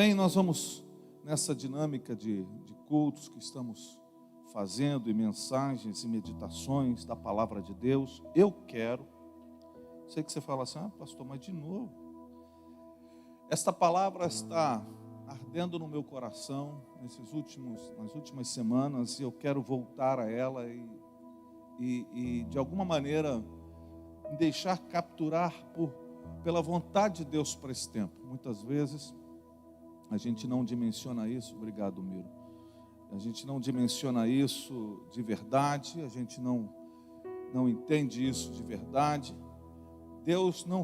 Bem, nós vamos nessa dinâmica de cultos que estamos fazendo, e mensagens e meditações da palavra de Deus. Sei que você fala assim, pastor, mas de novo. Esta palavra está ardendo no meu coração nas últimas semanas, e eu quero voltar a ela e de alguma maneira me deixar capturar pela vontade de Deus para esse tempo. Muitas vezes a gente não dimensiona isso. Obrigado, Miro. A gente não dimensiona isso de verdade, a gente não entende isso de verdade. Deus não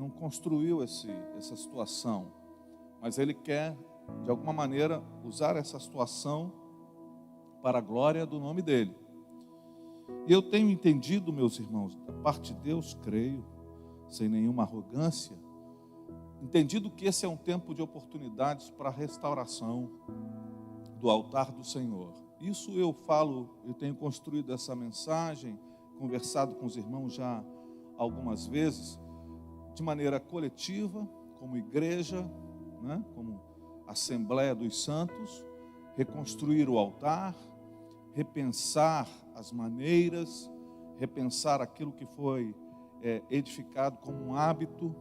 construiu essa situação, mas Ele quer, de alguma maneira, usar essa situação para a glória do nome dEle. E eu tenho entendido, meus irmãos, da parte de Deus, creio, sem nenhuma arrogância, entendido que esse é um tempo de oportunidades para a restauração do altar do Senhor. Isso eu tenho construído essa mensagem, conversado com os irmãos já algumas vezes, de maneira coletiva, como igreja, como Assembleia dos Santos, reconstruir o altar, repensar as maneiras, repensar aquilo que foi edificado como um hábito,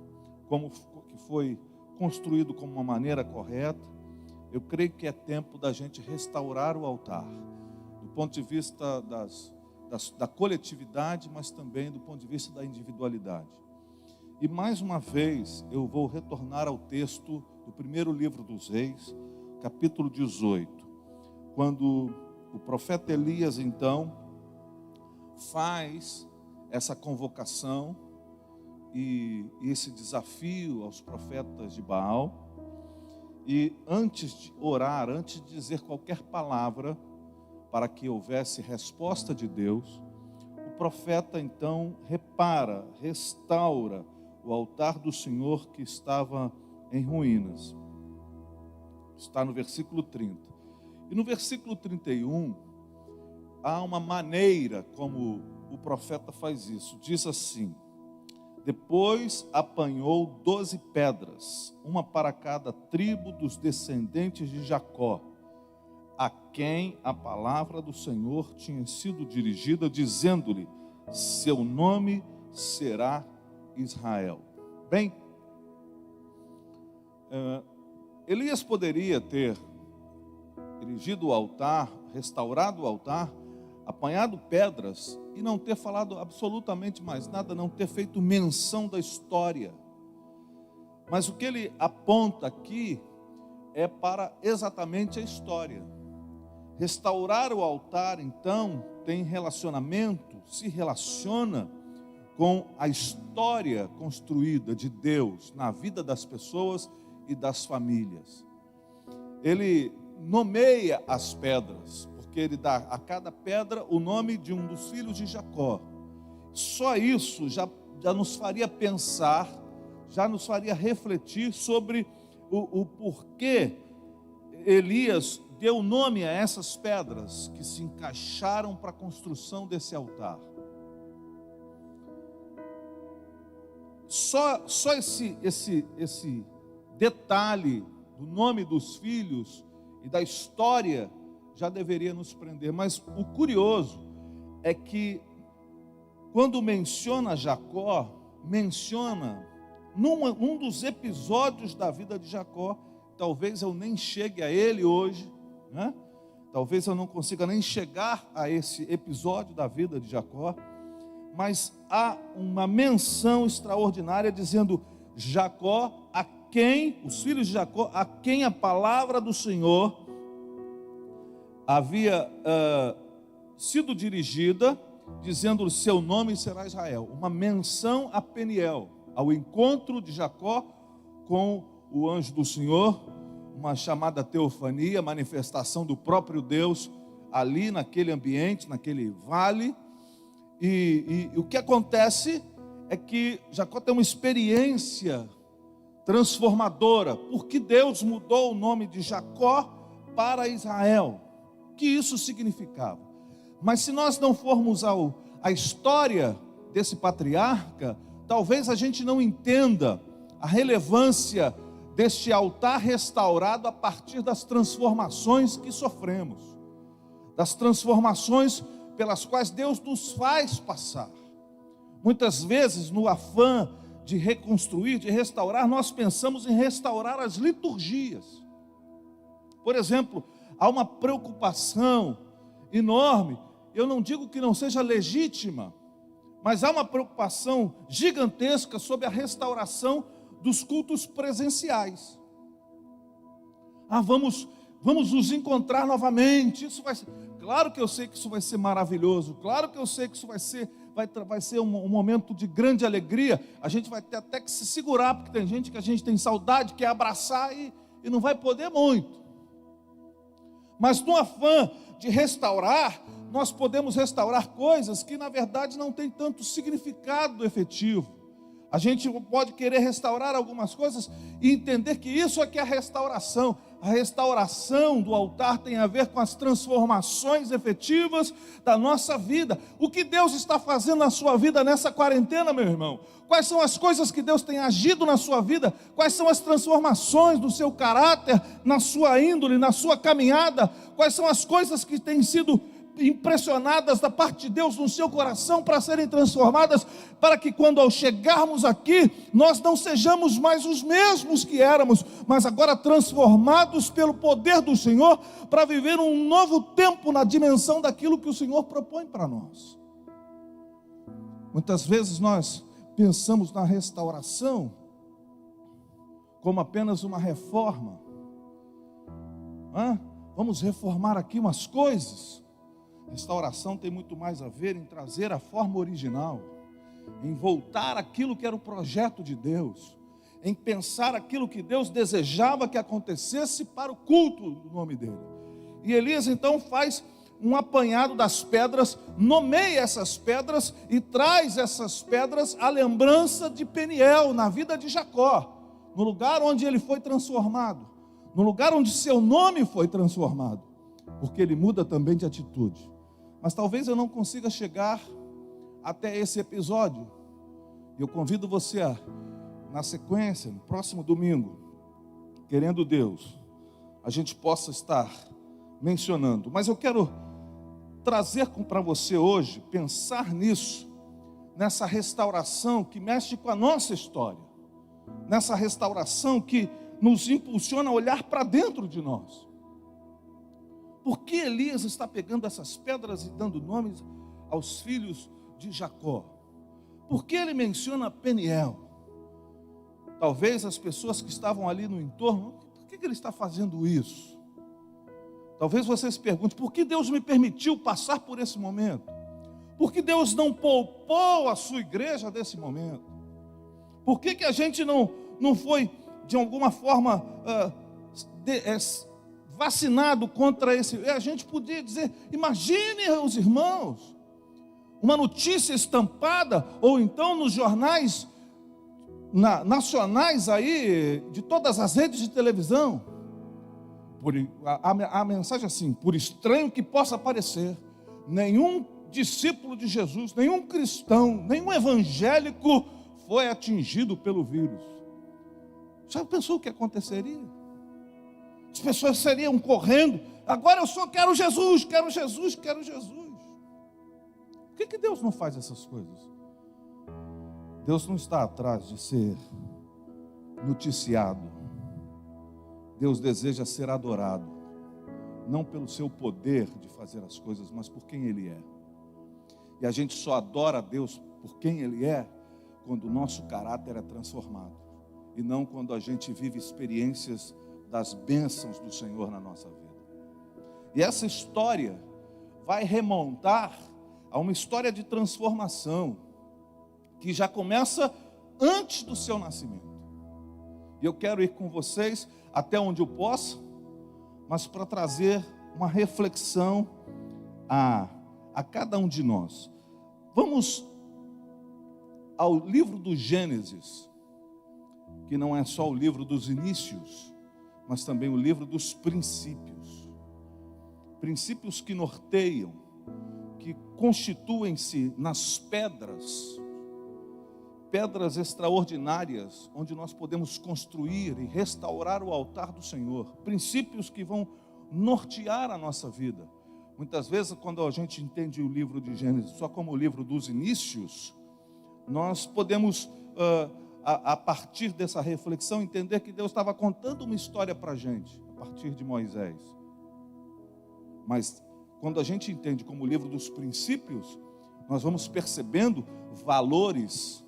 como que foi construído como uma maneira correta. Eu creio que é tempo da gente restaurar o altar, do ponto de vista da coletividade, mas também do ponto de vista da individualidade. E mais uma vez eu vou retornar ao texto do primeiro livro dos Reis, capítulo 18, quando o profeta Elias então faz essa convocação e esse desafio aos profetas de Baal. E antes de orar, antes de dizer qualquer palavra para que houvesse resposta de Deus, o profeta então restaura o altar do Senhor que estava em ruínas. Está no versículo 30. E no versículo 31, há uma maneira como o profeta faz isso. Diz assim: depois apanhou 12 pedras, uma para cada tribo dos descendentes de Jacó, a quem a palavra do Senhor tinha sido dirigida, dizendo-lhe: seu nome será Israel. Bem, Elias poderia ter erigido o altar, restaurado o altar, apanhado pedras e não ter falado absolutamente mais nada, não ter feito menção da história. Mas o que ele aponta aqui é para exatamente a história. Restaurar o altar, então, se relaciona com a história construída de Deus na vida das pessoas e das famílias. Ele nomeia as pedras, porque ele dá a cada pedra o nome de um dos filhos de Jacó. Só isso já nos faria pensar, já nos faria refletir sobre o porquê Elias deu nome a essas pedras que se encaixaram para a construção desse altar. Só esse detalhe do nome dos filhos e da história já deveria nos prender. Mas o curioso é que quando menciona Jacó, menciona num dos episódios da vida de Jacó. Talvez eu nem chegue a ele hoje, talvez eu não consiga nem chegar a esse episódio da vida de Jacó, mas há uma menção extraordinária dizendo Jacó, os filhos de Jacó, a quem a palavra do Senhor havia sido dirigida, dizendo: seu nome será Israel. Uma menção a Peniel, ao encontro de Jacó com o anjo do Senhor, uma chamada teofania, manifestação do próprio Deus ali naquele ambiente, naquele vale. E o que acontece é que Jacó tem uma experiência transformadora, porque Deus mudou o nome de Jacó para Israel. O que isso significava? Mas se nós não formos à história desse patriarca, talvez a gente não entenda a relevância deste altar restaurado a partir das transformações que sofremos, das transformações pelas quais Deus nos faz passar. Muitas vezes, no afã de reconstruir, de restaurar, nós pensamos em restaurar as liturgias. Por exemplo, há uma preocupação enorme, eu não digo que não seja legítima, mas há uma preocupação gigantesca sobre a restauração dos cultos presenciais. Vamos nos encontrar novamente. Isso vai ser, claro que eu sei que isso vai ser maravilhoso, claro que eu sei que isso vai ser um momento de grande alegria. A gente vai ter até que se segurar, porque tem gente que a gente tem saudade, quer abraçar e não vai poder muito. Mas no afã de restaurar, nós podemos restaurar coisas que na verdade não têm tanto significado efetivo. A gente pode querer restaurar algumas coisas e entender que isso é que é a restauração. A restauração do altar tem a ver com as transformações efetivas da nossa vida. O que Deus está fazendo na sua vida nessa quarentena, meu irmão? Quais são as coisas que Deus tem agido na sua vida? Quais são as transformações do seu caráter, na sua índole, na sua caminhada? Quais são as coisas que têm sido impressionadas da parte de Deus no seu coração para serem transformadas, para que quando ao chegarmos aqui, nós não sejamos mais os mesmos que éramos, mas agora transformados pelo poder do Senhor, para viver um novo tempo na dimensão daquilo que o Senhor propõe para nós. Muitas vezes nós pensamos na restauração como apenas uma reforma. Vamos reformar aqui umas coisas. Restauração tem muito mais a ver em trazer a forma original, em voltar aquilo que era o projeto de Deus, em pensar aquilo que Deus desejava que acontecesse para o culto do nome dele. E Elias então faz um apanhado das pedras, nomeia essas pedras e traz essas pedras à lembrança de Peniel, na vida de Jacó, no lugar onde ele foi transformado, no lugar onde seu nome foi transformado, porque ele muda também de atitude. Mas talvez eu não consiga chegar até esse episódio. Eu convido você a, na sequência, no próximo domingo, querendo Deus, a gente possa estar mencionando. Mas eu quero trazer para você hoje, pensar nisso, nessa restauração que mexe com a nossa história, nessa restauração que nos impulsiona a olhar para dentro de nós. Por que Elias está pegando essas pedras e dando nomes aos filhos de Jacó? Por que ele menciona Peniel? Talvez as pessoas que estavam ali no entorno, por que ele está fazendo isso? Talvez você se pergunte, por que Deus me permitiu passar por esse momento? Por que Deus não poupou a sua igreja desse momento? Por que a gente não foi, de alguma forma, vacinado contra esse? A gente podia dizer, imagine os irmãos, uma notícia estampada, ou então nos jornais nacionais aí, de todas as redes de televisão, a mensagem assim, por estranho que possa parecer, nenhum discípulo de Jesus, nenhum cristão, nenhum evangélico foi atingido pelo vírus. Já pensou o que aconteceria? As pessoas seriam correndo, agora eu só quero Jesus, quero Jesus, quero Jesus. Por que Deus não faz essas coisas? Deus não está atrás de ser noticiado. Deus deseja ser adorado, não pelo seu poder de fazer as coisas, mas por quem Ele é. E a gente só adora a Deus por quem Ele é, quando o nosso caráter é transformado, e não quando a gente vive experiências das bênçãos do Senhor na nossa vida. E essa história vai remontar a uma história de transformação, que já começa antes do seu nascimento. E eu quero ir com vocês até onde eu possa, mas para trazer uma reflexão a cada um de nós. Vamos ao livro do Gênesis, que não é só o livro dos inícios, mas também o livro dos princípios. Princípios que norteiam, que constituem-se nas pedras pedras extraordinárias, onde nós podemos construir e restaurar o altar do Senhor. Princípios que vão nortear a nossa vida. Muitas vezes, quando a gente entende o livro de Gênesis só como o livro dos inícios, nós podemos, a partir dessa reflexão, entender que Deus estava contando uma história para a gente, a partir de Moisés. Mas, quando a gente entende como o livro dos princípios, nós vamos percebendo valores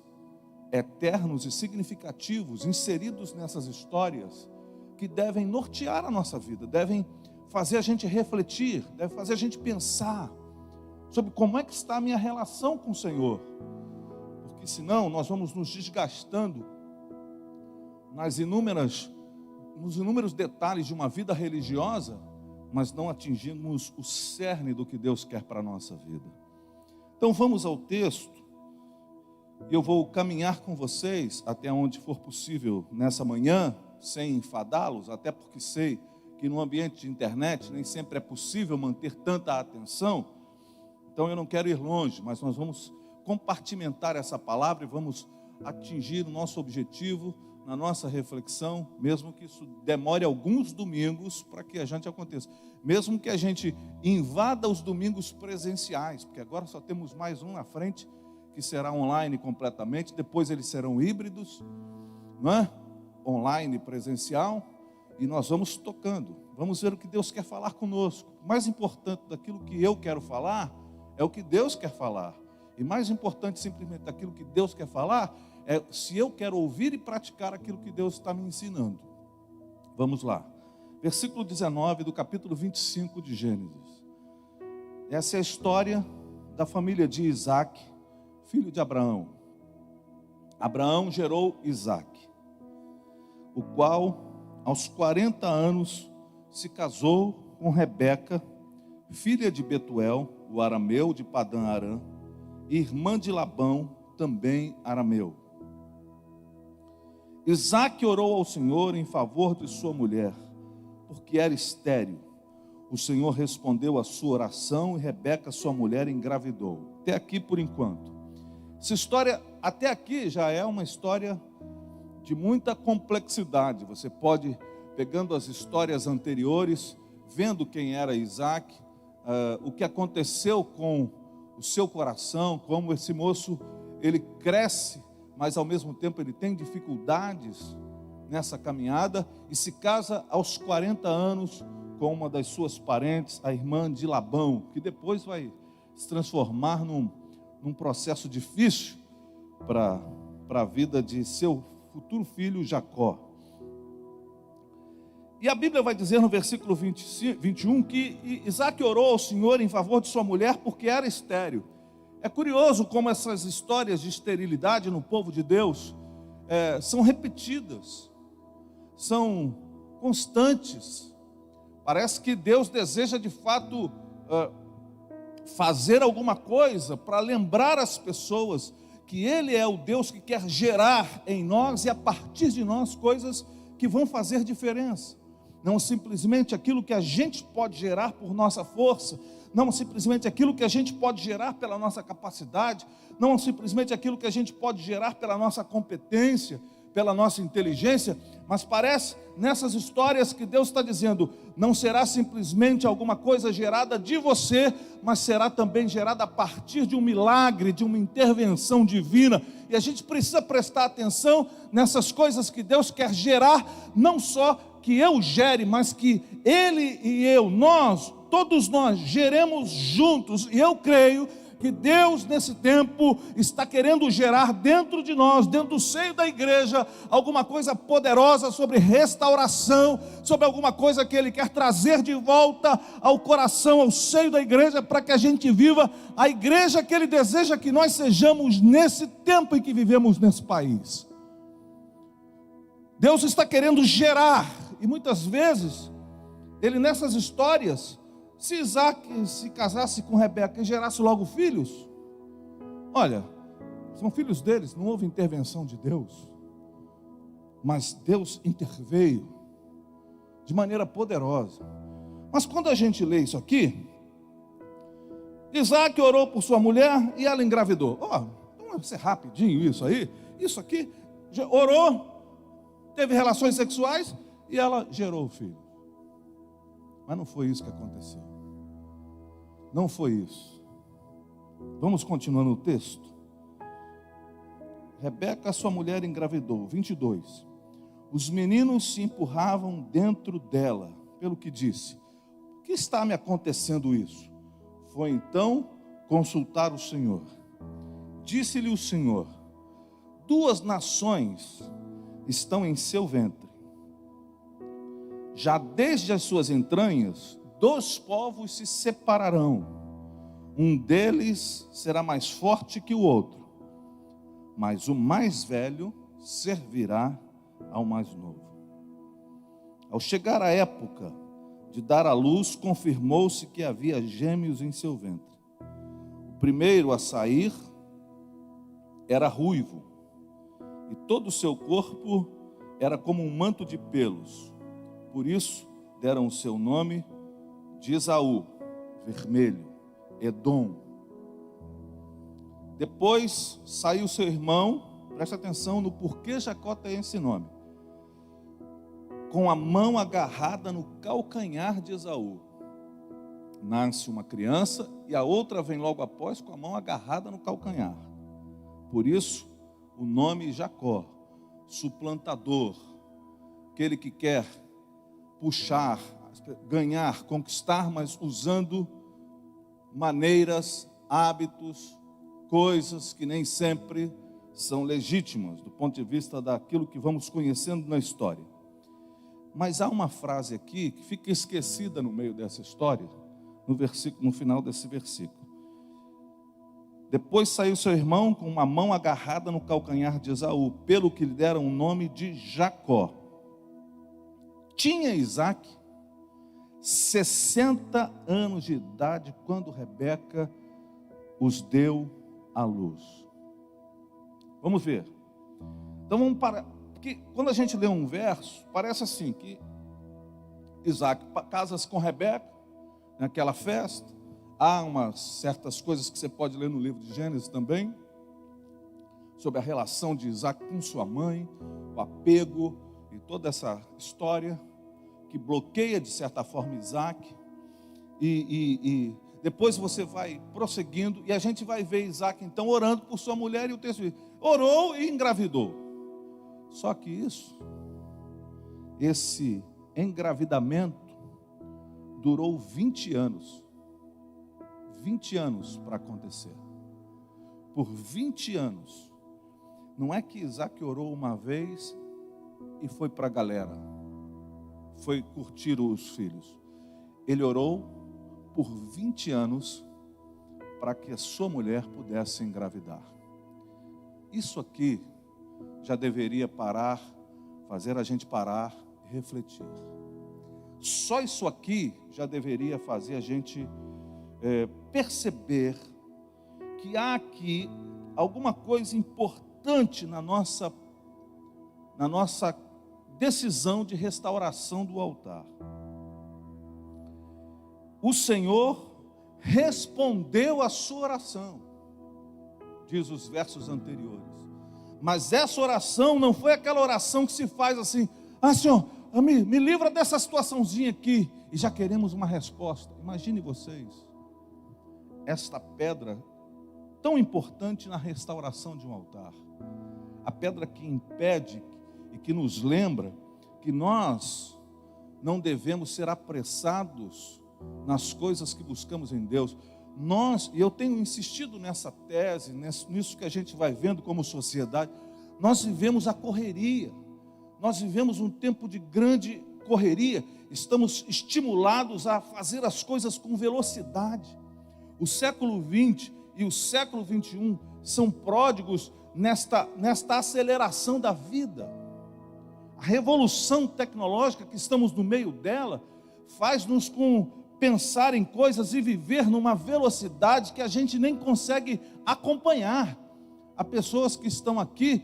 eternos e significativos inseridos nessas histórias que devem nortear a nossa vida, devem fazer a gente refletir, devem fazer a gente pensar sobre como é que está a minha relação com o Senhor, porque senão nós vamos nos desgastando nos inúmeros detalhes de uma vida religiosa, mas não atingimos o cerne do que Deus quer para a nossa vida. Então vamos ao texto, e eu vou caminhar com vocês até onde for possível nessa manhã, sem enfadá-los, até porque sei que no ambiente de internet nem sempre é possível manter tanta atenção, então eu não quero ir longe, mas nós vamos compartimentar essa palavra e vamos atingir o nosso objetivo na nossa reflexão, mesmo que isso demore alguns domingos para que a gente aconteça, mesmo que a gente invada os domingos presenciais, porque agora só temos mais um na frente, que será online completamente, depois eles serão híbridos, não é? Online e presencial, e nós vamos tocando, vamos ver o que Deus quer falar conosco. O mais importante daquilo que eu quero falar, é o que Deus quer falar, e mais importante simplesmente daquilo que Deus quer falar, é se eu quero ouvir e praticar aquilo que Deus está me ensinando. Vamos lá, versículo 19 do capítulo 25 de Gênesis. Essa é a história da família de Isaac, filho de Abraão. Abraão gerou Isaac, o qual aos 40 anos se casou com Rebeca, filha de Betuel, o arameu de Padã-Arã, irmã de Labão, também arameu. Isaac orou ao Senhor em favor de sua mulher, porque era estéril. O Senhor respondeu à sua oração e Rebeca, sua mulher, engravidou. Até aqui por enquanto. Essa história, até aqui, já é uma história de muita complexidade. Você pode, pegando as histórias anteriores, vendo quem era Isaac, o que aconteceu com o seu coração, como esse moço, ele cresce, mas ao mesmo tempo ele tem dificuldades nessa caminhada, e se casa aos 40 anos com uma das suas parentes, a irmã de Labão, que depois vai se transformar num processo difícil para a vida de seu futuro filho Jacó. E a Bíblia vai dizer no versículo 21 que Isaac orou ao Senhor em favor de sua mulher porque era estéril. É curioso como essas histórias de esterilidade no povo de Deus são repetidas, são constantes. Parece que Deus deseja de fato fazer alguma coisa para lembrar as pessoas que Ele é o Deus que quer gerar em nós e a partir de nós coisas que vão fazer diferença. Não simplesmente aquilo que a gente pode gerar por nossa força, não simplesmente aquilo que a gente pode gerar pela nossa capacidade, não simplesmente aquilo que a gente pode gerar pela nossa competência, pela nossa inteligência, mas parece nessas histórias que Deus está dizendo, não será simplesmente alguma coisa gerada de você, mas será também gerada a partir de um milagre, de uma intervenção divina, e a gente precisa prestar atenção nessas coisas que Deus quer gerar, não só que eu gere, mas que Ele e eu, nós, todos nós geremos juntos, e eu creio que Deus nesse tempo está querendo gerar dentro de nós, dentro do seio da igreja, alguma coisa poderosa sobre restauração, sobre alguma coisa que Ele quer trazer de volta ao coração, ao seio da igreja, para que a gente viva a igreja que Ele deseja que nós sejamos nesse tempo em que vivemos nesse país. Deus está querendo gerar, e muitas vezes, Ele nessas histórias, se Isaac se casasse com Rebeca e gerasse logo filhos, olha, são filhos deles, não houve intervenção de Deus, mas Deus interveio de maneira poderosa. Mas quando a gente lê isso aqui, Isaac orou por sua mulher e ela engravidou. Então vai ser rapidinho isso aí, isso aqui, orou, teve relações sexuais e ela gerou o filho. Mas não foi isso que aconteceu. Não foi isso. Vamos continuar no texto. Rebeca, sua mulher, engravidou. 22. Os meninos se empurravam dentro dela, pelo que disse: por que está me acontecendo isso? Foi então consultar o Senhor. Disse-lhe o Senhor: 2 nações estão em seu ventre. Já desde as suas entranhas, 2 povos se separarão. Um deles será mais forte que o outro, mas o mais velho servirá ao mais novo. Ao chegar a época de dar à luz, confirmou-se que havia gêmeos em seu ventre. O primeiro a sair era ruivo, e todo o seu corpo era como um manto de pelos. Por isso deram o seu nome de Esaú, vermelho, Edom. Depois saiu seu irmão, presta atenção no porquê Jacó tem esse nome, com a mão agarrada no calcanhar de Esaú. Nasce uma criança e a outra vem logo após com a mão agarrada no calcanhar. Por isso o nome Jacó, suplantador, aquele que quer puxar, ganhar, conquistar, mas usando maneiras, hábitos, coisas que nem sempre são legítimas do ponto de vista daquilo que vamos conhecendo na história. Mas há uma frase aqui que fica esquecida no meio dessa história, no final desse versículo. Depois saiu seu irmão com uma mão agarrada no calcanhar de Esaú, pelo que lhe deram o nome de Jacó. Tinha Isaac 60 anos de idade quando Rebeca os deu à luz. Vamos ver. Então vamos parar. Porque quando a gente lê um verso, parece assim, que Isaac casa-se com Rebeca, naquela festa. Há umas certas coisas que você pode ler no livro de Gênesis também, sobre a relação de Isaac com sua mãe, o apego e toda essa história que bloqueia de certa forma Isaac. E depois você vai prosseguindo e a gente vai ver Isaac então orando por sua mulher, e o texto diz: orou e engravidou. Só que esse engravidamento durou 20 anos. 20 anos para acontecer. Por 20 anos. Não é que Isaac orou uma vez e foi para a galera, foi curtir os filhos. Ele orou por 20 anos para que a sua mulher pudesse engravidar. Isso aqui já deveria fazer a gente parar e refletir. Só isso aqui já deveria fazer a gente perceber que há aqui alguma coisa importante na nossa decisão de restauração do altar. O Senhor respondeu à sua oração, diz os versos anteriores. Mas essa oração não foi aquela oração que se faz assim: Senhor, me livra dessa situaçãozinha aqui, e já queremos uma resposta. Imagine vocês, esta pedra tão importante na restauração de um altar, a pedra que impede e que nos lembra que nós não devemos ser apressados nas coisas que buscamos em Deus. E eu tenho insistido nessa tese, nisso que a gente vai vendo como sociedade. Nós vivemos a correria, nós vivemos um tempo de grande correria, estamos estimulados a fazer as coisas com velocidade. O século XX e o século XXI são pródigos nesta aceleração da vida. A revolução tecnológica que estamos no meio dela faz-nos pensar em coisas e viver numa velocidade que a gente nem consegue acompanhar. Há pessoas que estão aqui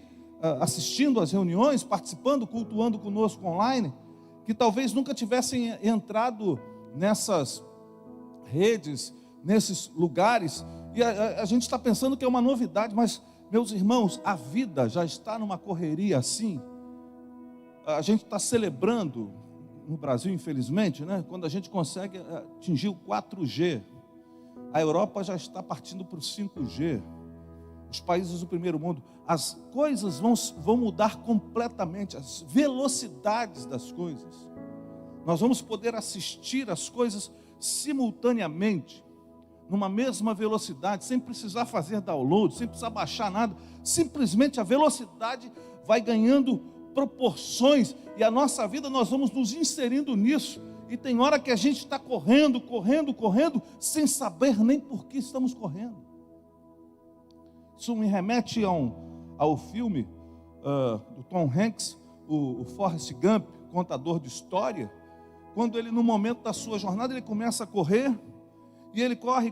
assistindo às reuniões, participando, cultuando conosco online, que talvez nunca tivessem entrado nessas redes, nesses lugares, e a gente está pensando que é uma novidade, mas Meus irmãos, a vida já está numa correria assim. A gente está celebrando no Brasil, infelizmente, né? Quando a gente consegue atingir o 4G. A Europa já está partindo para o 5G. Os países do primeiro mundo. As coisas vão mudar completamente. As velocidades das coisas. Nós vamos poder assistir as coisas simultaneamente, numa mesma velocidade, sem precisar fazer download, sem precisar baixar nada. Simplesmente a velocidade vai ganhando proporções, e a nossa vida nós vamos nos inserindo nisso. E tem hora que a gente está correndo, sem saber nem por que estamos correndo. Isso me remete ao filme do Tom Hanks, o Forrest Gump, contador de história. Quando ele, no momento da sua jornada, ele começa a correr, e ele corre,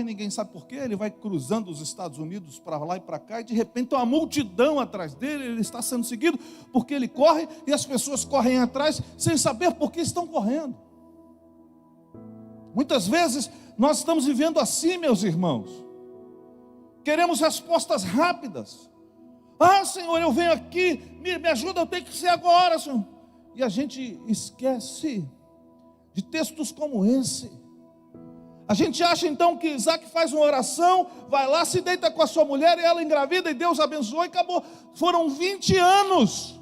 ninguém sabe por quê. Ele vai cruzando os Estados Unidos para lá e para cá, e de repente tem uma multidão atrás dele. Ele está sendo seguido porque ele corre, e as pessoas correm atrás sem saber por que estão correndo. Muitas vezes nós estamos vivendo assim, meus irmãos. Queremos respostas rápidas. Ah, Senhor, eu venho aqui, me ajuda, eu tenho que ser agora, Senhor. E a gente esquece de textos como esse. A gente acha então que Isaac faz uma oração, vai lá, se deita com a sua mulher e ela engravida e Deus abençoou e acabou. Foram 20 anos.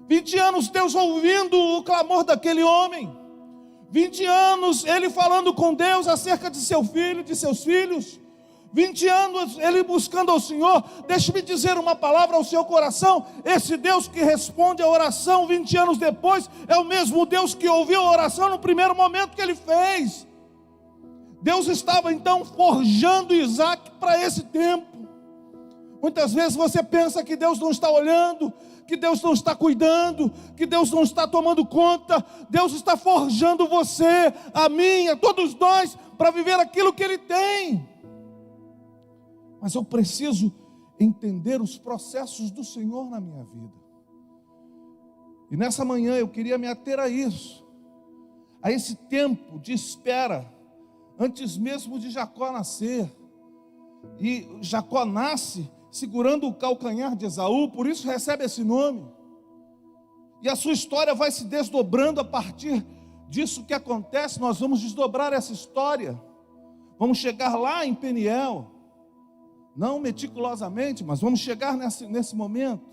20 anos Deus ouvindo o clamor daquele homem. 20 anos ele falando com Deus acerca de seu filho, de seus filhos. 20 anos ele buscando ao Senhor. Deixe-me dizer uma palavra ao seu coração. Esse Deus que responde a oração 20 anos depois é o mesmo Deus que ouviu a oração no primeiro momento que ele fez. Deus estava então forjando Isaac para esse tempo. Muitas vezes você pensa que Deus não está olhando, que Deus não está cuidando, que Deus não está tomando conta. Deus está forjando você, a mim, a todos nós, para viver aquilo que Ele tem. Mas eu preciso entender os processos do Senhor na minha vida. E nessa manhã eu queria me ater a isso, a esse tempo de espera, antes mesmo de Jacó nascer. E Jacó nasce segurando o calcanhar de Esaú, por isso recebe esse nome. E a sua história vai se desdobrando a partir disso que acontece. Nós vamos desdobrar essa história. Vamos chegar lá em Peniel. Não meticulosamente, mas vamos chegar nesse momento.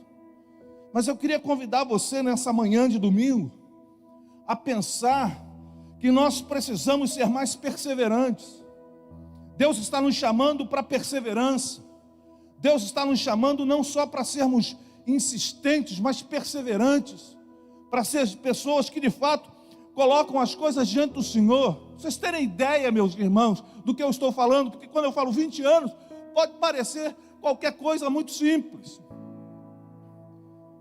Mas eu queria convidar você nessa manhã de domingo a pensar que nós precisamos ser mais perseverantes. Deus está nos chamando para perseverança. Deus está nos chamando não só para sermos insistentes, mas perseverantes, para ser pessoas que de fato colocam as coisas diante do Senhor. Vocês terem ideia, meus irmãos, do que eu estou falando, porque quando eu falo 20 anos, pode parecer qualquer coisa muito simples.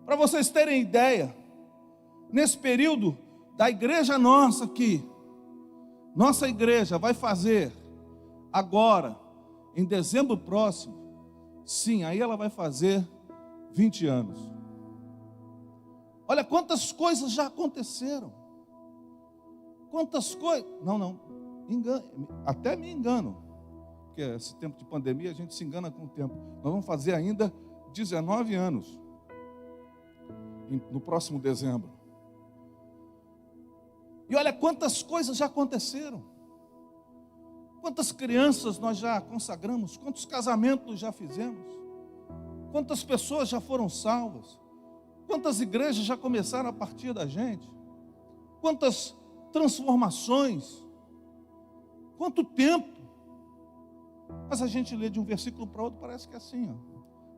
Para vocês terem ideia, nesse período da igreja nossa aqui, nossa igreja vai fazer agora, em dezembro próximo, sim, aí ela vai fazer 20 anos. Olha quantas coisas já aconteceram. Quantas coisas. Não, até me engano. Porque esse tempo de pandemia a gente se engana com o tempo. Nós vamos fazer ainda 19 anos no próximo dezembro. E olha quantas coisas já aconteceram. Quantas crianças nós já consagramos, quantos casamentos já fizemos, quantas pessoas já foram salvas, quantas igrejas já começaram a partir da gente, quantas transformações, quanto tempo. Mas a gente lê de um versículo para outro, parece que é assim,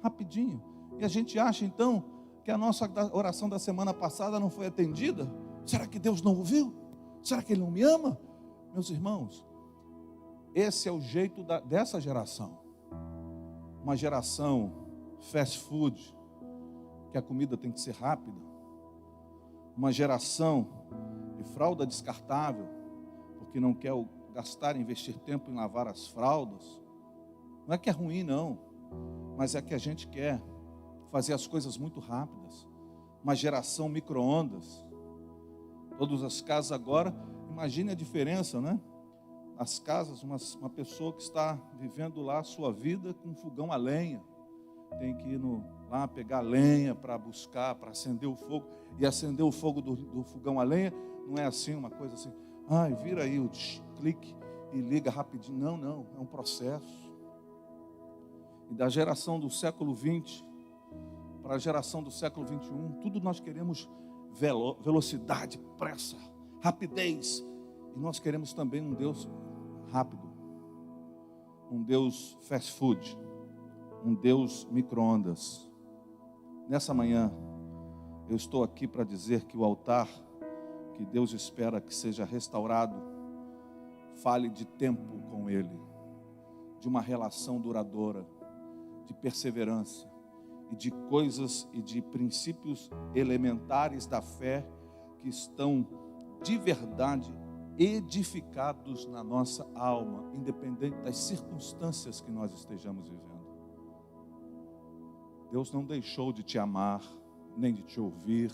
rapidinho. E a gente acha então que a nossa oração da semana passada não foi atendida. Será que Deus não ouviu? Será que Ele não me ama? Meus irmãos, esse é o jeito dessa geração. Uma geração fast food, que a comida tem que ser rápida. Uma geração de fralda descartável, porque não quer gastar e investir tempo em lavar as fraldas. Não é que é ruim não, mas é que a gente quer fazer as coisas muito rápidas. Uma geração micro-ondas. Todas as casas agora, imagine a diferença, né? as casas, uma pessoa que está vivendo lá a sua vida com fogão a lenha. Tem que ir lá pegar lenha para buscar, para acender o fogo. E acender o fogo do fogão a lenha não é assim, uma coisa assim, vira aí o clique e liga rapidinho. Não, é um processo. E da geração do século XX para a geração do século XXI, tudo nós queremos velocidade, pressa, rapidez. E nós queremos também um Deus rápido, um Deus fast food, um Deus micro-ondas. Nessa manhã, eu estou aqui para dizer que o altar que Deus espera que seja restaurado, fale de tempo com Ele, de uma relação duradoura, de perseverança e de coisas e de princípios elementares da fé que estão de verdade edificados na nossa alma, independente das circunstâncias que nós estejamos vivendo. Deus não deixou de te amar, nem de te ouvir,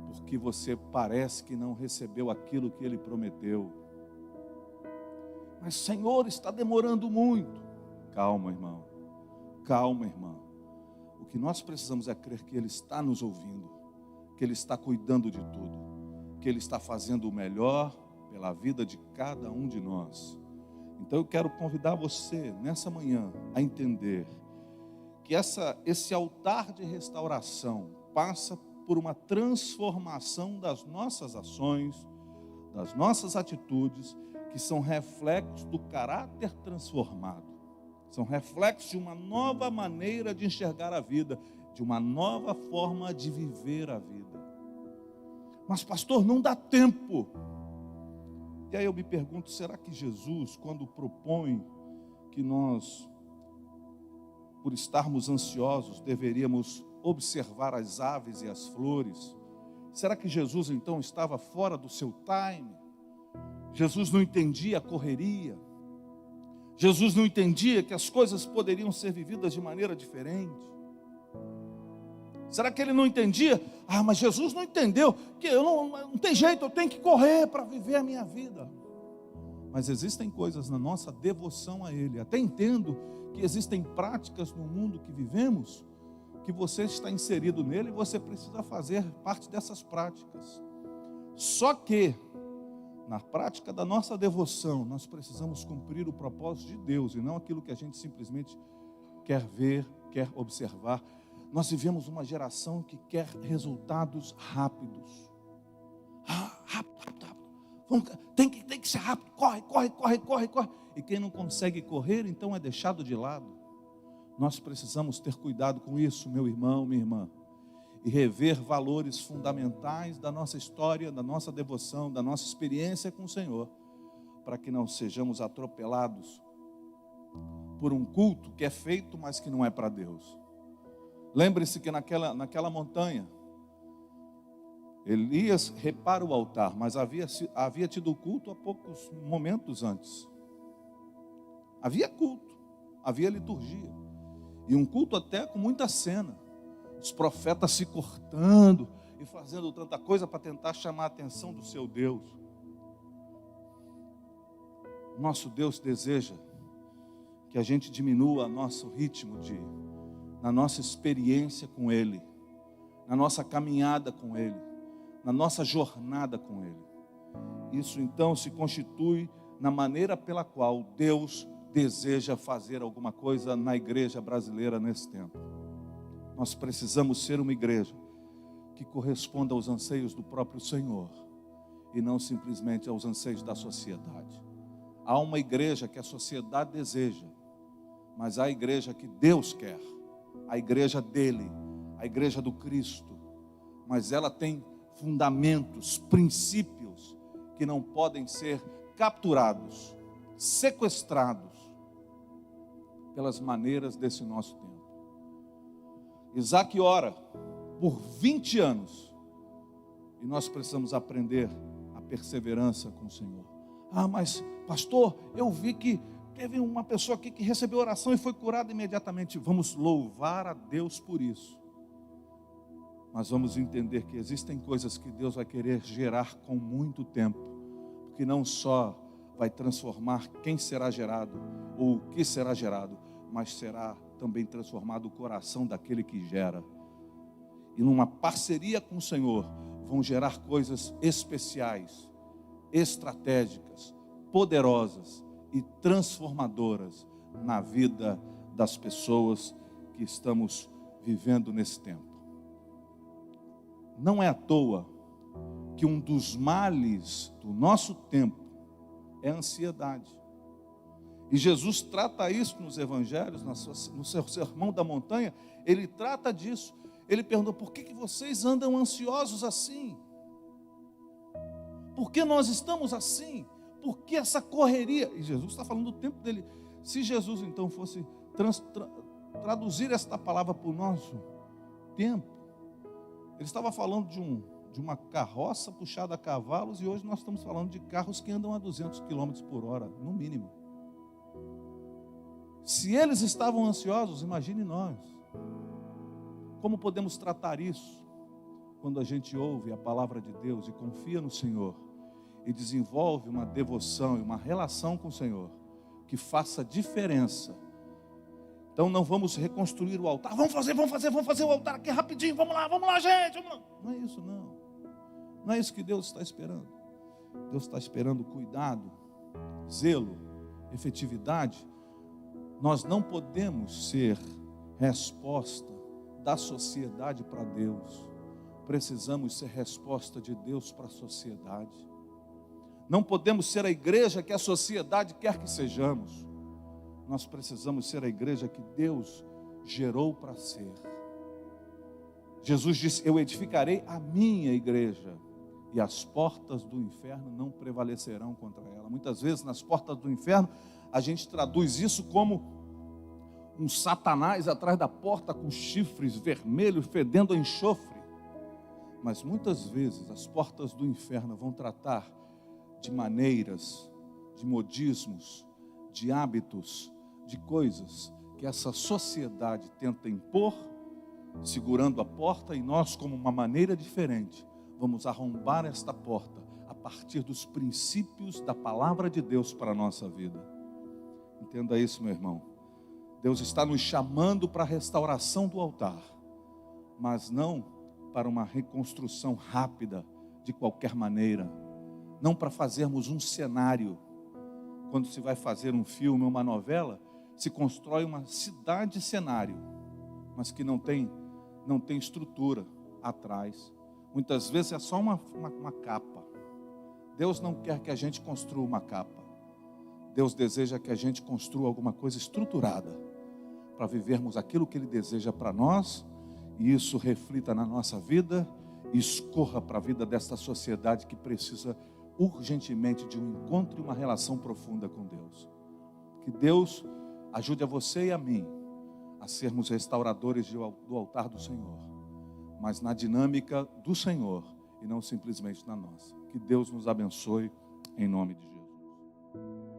porque você parece que não recebeu aquilo que Ele prometeu. Mas, Senhor, está demorando muito. Calma, irmão. Calma, irmã. O que nós precisamos é crer que Ele está nos ouvindo, que Ele está cuidando de tudo, que Ele está fazendo o melhor pela vida de cada um de nós. Então eu quero convidar você nessa manhã a entender que esse altar de restauração passa por uma transformação das nossas ações, das nossas atitudes, que são reflexos do caráter transformado. São reflexos de uma nova maneira de enxergar a vida, de uma nova forma de viver a vida. Mas, pastor, não dá tempo. E aí eu me pergunto, será que Jesus, quando propõe que nós, por estarmos ansiosos, deveríamos observar as aves e as flores, será que Jesus então estava fora do seu time? Jesus não entendia a correria? Jesus não entendia que as coisas poderiam ser vividas de maneira diferente? Será que ele não entendia? Mas Jesus não entendeu que eu não tem jeito, eu tenho que correr para viver a minha vida. Mas existem coisas na nossa devoção a Ele. Até entendo que existem práticas no mundo que vivemos, que você está inserido nele e você precisa fazer parte dessas práticas. Só que, na prática da nossa devoção, nós precisamos cumprir o propósito de Deus e não aquilo que a gente simplesmente quer ver, quer observar. Nós vivemos uma geração que quer resultados rápidos. Rápido. Tem que ser rápido. Corre. E quem não consegue correr, então é deixado de lado. Nós precisamos ter cuidado com isso, meu irmão, minha irmã. E rever valores fundamentais da nossa história, da nossa devoção, da nossa experiência com o Senhor, para que não sejamos atropelados por um culto que é feito, mas que não é para Deus. Lembre-se que naquela montanha, Elias repara o altar, mas havia tido culto há poucos momentos antes. Havia culto, havia liturgia, e um culto até com muita cena. Os profetas se cortando e fazendo tanta coisa para tentar chamar a atenção do seu Deus. Nosso Deus deseja que a gente diminua nosso ritmo na nossa experiência com Ele, na nossa caminhada com Ele, na nossa jornada com Ele. Isso então se constitui na maneira pela qual Deus deseja fazer alguma coisa na igreja brasileira nesse tempo. Nós precisamos ser uma igreja que corresponda aos anseios do próprio Senhor e não simplesmente aos anseios da sociedade. Há uma igreja que a sociedade deseja, mas há a igreja que Deus quer, a igreja dele, a igreja do Cristo. Mas ela tem fundamentos, princípios que não podem ser capturados, sequestrados pelas maneiras desse nosso tempo. Isaac ora por 20 anos e nós precisamos aprender a perseverança com o Senhor. Mas pastor, eu vi que teve uma pessoa aqui que recebeu oração e foi curada imediatamente. Vamos louvar a Deus por isso. Mas vamos entender que existem coisas que Deus vai querer gerar com muito tempo, porque não só vai transformar quem será gerado, ou o que será gerado, mas será também transformado o coração daquele que gera. E numa parceria com o Senhor, vão gerar coisas especiais, estratégicas, poderosas e transformadoras na vida das pessoas que estamos vivendo nesse tempo. Não é à toa que um dos males do nosso tempo é a ansiedade. E Jesus trata isso nos evangelhos, no seu sermão da montanha, ele trata disso. Ele perguntou: por que vocês andam ansiosos assim? Por que nós estamos assim? Por que essa correria? E Jesus está falando do tempo dele. Se Jesus então fosse traduzir esta palavra para o nosso tempo, ele estava falando de uma carroça puxada a cavalos, e hoje nós estamos falando de carros que andam a 200 km por hora, no mínimo. Se eles estavam ansiosos, imagine nós. Como podemos tratar isso? Quando a gente ouve a palavra de Deus e confia no Senhor, e desenvolve uma devoção e uma relação com o Senhor, que faça diferença. Então não vamos reconstruir o altar. Vamos fazer o altar aqui rapidinho. Vamos lá, gente. Vamos lá. Não é isso, não. Não é isso que Deus está esperando. Deus está esperando cuidado, zelo, efetividade. Nós não podemos ser resposta da sociedade para Deus. Precisamos ser resposta de Deus para a sociedade. Não podemos ser a igreja que a sociedade quer que sejamos. Nós precisamos ser a igreja que Deus gerou para ser. Jesus disse: eu edificarei a minha igreja, e as portas do inferno não prevalecerão contra ela. Muitas vezes nas portas do inferno a gente traduz isso como um Satanás atrás da porta com chifres vermelhos fedendo a enxofre. Mas muitas vezes as portas do inferno vão tratar de maneiras, de modismos, de hábitos, de coisas que essa sociedade tenta impor, segurando a porta, e nós, como uma maneira diferente, vamos arrombar esta porta a partir dos princípios da palavra de Deus para a nossa vida. Entenda isso, meu irmão. Deus está nos chamando para a restauração do altar, mas não para uma reconstrução rápida de qualquer maneira, não para fazermos um cenário. Quando se vai fazer um filme, uma novela, se constrói uma cidade-cenário, mas que não tem estrutura atrás. Muitas vezes é só uma capa. Deus não quer que a gente construa uma capa. Deus deseja que a gente construa alguma coisa estruturada, para vivermos aquilo que Ele deseja para nós, e isso reflita na nossa vida, e escorra para a vida desta sociedade que precisa urgentemente de um encontro e uma relação profunda com Deus. Que Deus ajude a você e a mim a sermos restauradores do altar do Senhor, mas na dinâmica do Senhor e não simplesmente na nossa. Que Deus nos abençoe em nome de Jesus.